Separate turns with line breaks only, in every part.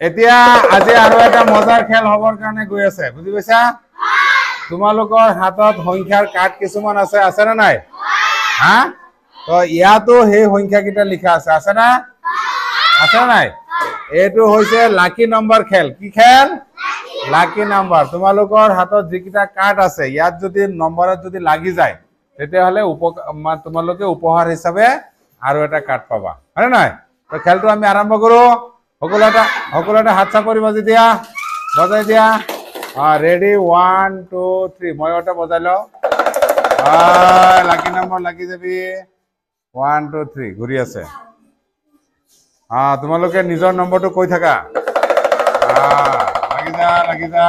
এতিয়া আজি আৰু এটা মজাৰ খেল হবৰ কাৰণে গৈ আছে বুজি পাইছা তোমালোকৰ হাতত সংখ্যাৰ কাৰ্ড কিছুমান আছে না নাই হা তো ইয়াতো সেই সংখ্যা কিটা লিখা আছে না নাই এটো হৈছে লাকি নম্বৰ খেল কি খেল লাকি নম্বৰ তোমালোকৰ হাতত যিকিটা কাৰ্ড আছে ইয়াত যদি নম্বৰত যদি লাগি যায় তেতিয়া হলে তোমালোকে উপহাৰ হিচাপে আৰু এটা কাৰ্ড পাবা হয় না নাই তো খেলটো আমি আৰম্ভ কৰো সকলোটা হাত চাপৰি বাজি দিয়া বজাই দিয়া ৰেডি 1 2 3 মই ওটা বজাই লও লাকি নম্বৰ লাগি যাবি 1 2 3 ঘুৰি আছে তোমালোকে নিজৰ নম্বৰটো কৈ থাকা লাগি যা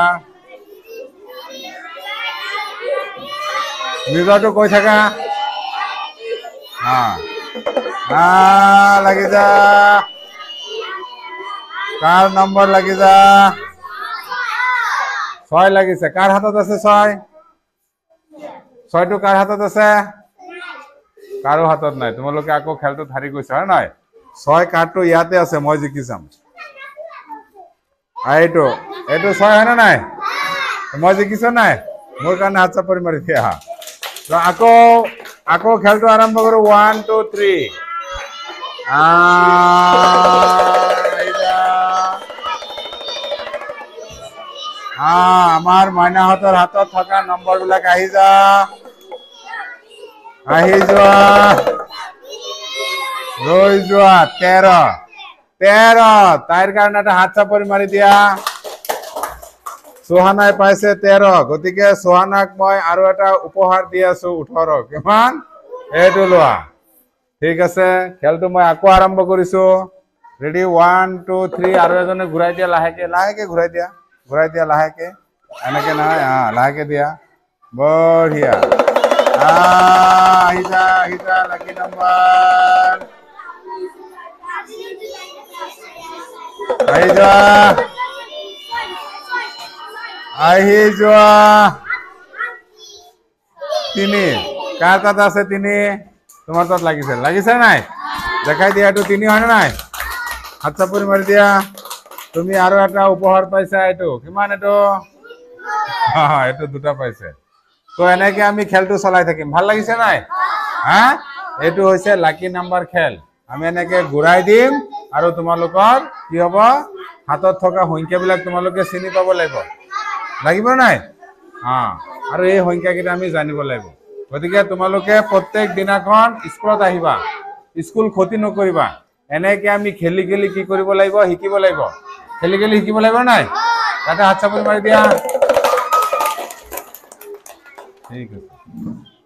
নিজৰটো কৈ থাকা লাগি যা কাৰ নম্বৰ লাগি যা 6 লাগিছে কাৰ হাতত আছে 6 টো কাৰ হাতত আছে কাৰো হাতত নাই তোমালোকে আকৌ খেলটো হাৰি গৈছা হয় নাই 6 কাৰ্ডটো ইয়াতে আছে মই জিকি যাম এইটো 6 হয় না নাই মই জিকিছ নাই মোৰ কাৰণে হাত চাপৰি মাৰি দিয়া তো আকৌ খেলটো আৰম্ভ কৰো 1 2 3 আমাৰ মাইনাহঁতৰ হাতত থকা নম্বৰ বিলাক আহি যোৱা ৰৈ যোৱা 13 তাইৰ কাৰণে এটা হাত চাপৰি মাৰি দিয়া সোহানাই পাইছে 13 গতিকে সোহানাক মই আৰু এটা উপহাৰ দি আছো 18 কিমান এইটো লোৱা ঠিক আছে খেলটো মই আকৌ আৰম্ভ কৰিছো ৰেডি 1 2 3 আৰু এজনে ঘূৰাই দিয়া লাহেকে ঘূৰাই দিয়া লাহেকে এনেকে নহয় লাহেকে দিয়া বঢ়িয়া আহিছা লাকি নম্বৰ আহি যোৱা 3 কাৰ তাত আছে 3 তোমাৰ তাত লাগিছে নাই দেখাই দিয়া এইটো 3 হয় না নাই হাত চাপৰি মাৰি দিয়া তুমি আৰু এটা উপহাৰ পাইছা এইটো কিমান এইটো এইটো দুটা পাইছে তো এনেকে আমি খেলটো চলাই থাকিম ভাল লাগিছে নাই এইটো হৈছে লাকি নম্বৰ খেল আমি এনেকে ঘূৰাই দিম আৰু তোমালোকৰ কি হ'ব হাতত থকা সংখ্যাবিলাক তোমালোকে চিনি পাব লাগিব নাই আৰু এই সংখ্যা কেইটা আমি জানিব লাগিব গতিকে তোমালোকে প্ৰত্যেক দিনাখন স্কুলত আহিবা স্কুল ক্ষতি নকৰিবা এনেকে আমি খেলি কি কৰিব লাগিব শিকিব লাগিব খেলি শিকিব লাগিব নাই তাতে হাত চাপৰি মাৰি দিয়া ঠিক আছে